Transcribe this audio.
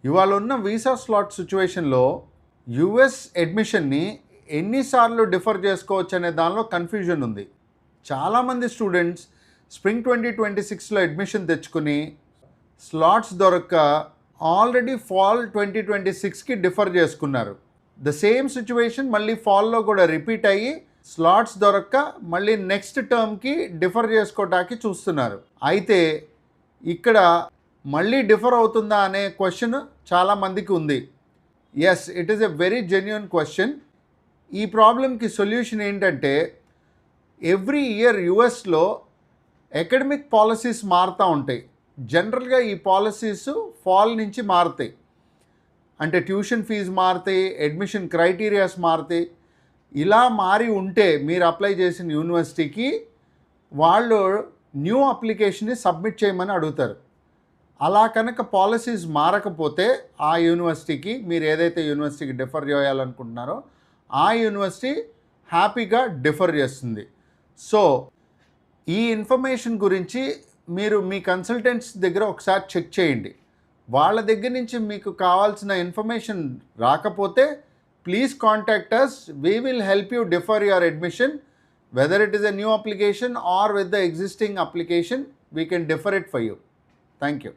ఇవాళ ఉన్న visa slot సిచ్యువేషన్లో యుఎస్ అడ్మిషన్ని ఎన్నిసార్లు డిఫర్ చేసుకోవచ్చు అనే దానిలో కన్ఫ్యూజన్ ఉంది. చాలామంది స్టూడెంట్స్ స్ప్రింగ్ 2026లో అడ్మిషన్ తెచ్చుకుని స్లాట్స్ దొరక్క ఆల్రెడీ ఫాల్ 2026కి డిఫర్ చేసుకున్నారు. ద సేమ్ సిచ్యువేషన్ మళ్ళీ ఫాల్లో కూడా రిపీట్ అయ్యి స్లాట్స్ దొరక్క మళ్ళీ నెక్స్ట్ టర్మ్కి డిఫర్ చేసుకోవడానికి చూస్తున్నారు. అయితే ఇక్కడ మళ్ళీ డిఫర్ అవుతుందా అనే క్వశ్చన్ చాలామందికి ఉంది. Yes, it is a very genuine question. ఈ ప్రాబ్లంకి సొల్యూషన్ ఏంటంటే ఎవ్రీ ఇయర్ యుఎస్లో అకాడమిక్ పాలసీస్ మారుతూ ఉంటాయి. జనరల్గా ఈ పాలసీస్ ఫాల్ నుంచి మారుతాయి. అంటే ట్యూషన్ ఫీజు మారుతాయి, అడ్మిషన్ క్రైటీరియాస్ మారుతాయి. ఇలా మారి ఉంటే మీరు అప్లై చేసిన యూనివర్సిటీకి వాళ్ళు న్యూ అప్లికేషన్ని సబ్మిట్ చేయమని అడుగుతారు. అలా కనుక పాలసీస్ మారకపోతే ఆ యూనివర్సిటీకి మీరు ఏదైతే యూనివర్సిటీకి డిఫర్ చేయాలనుకుంటున్నారో ఆ యూనివర్సిటీ హ్యాపీగా డిఫర్ చేస్తుంది. సో ఈ ఇన్ఫర్మేషన్ గురించి మీరు మీ కన్సల్టెంట్స్ దగ్గర ఒకసారి చెక్ చేయండి. వాళ్ళ దగ్గర నుంచి మీకు కావాల్సిన ఇన్ఫర్మేషన్ రాకపోతే please contact us. We will help you defer your admission. Whether it is a new application or with the existing application, we can defer it for you. Thank you.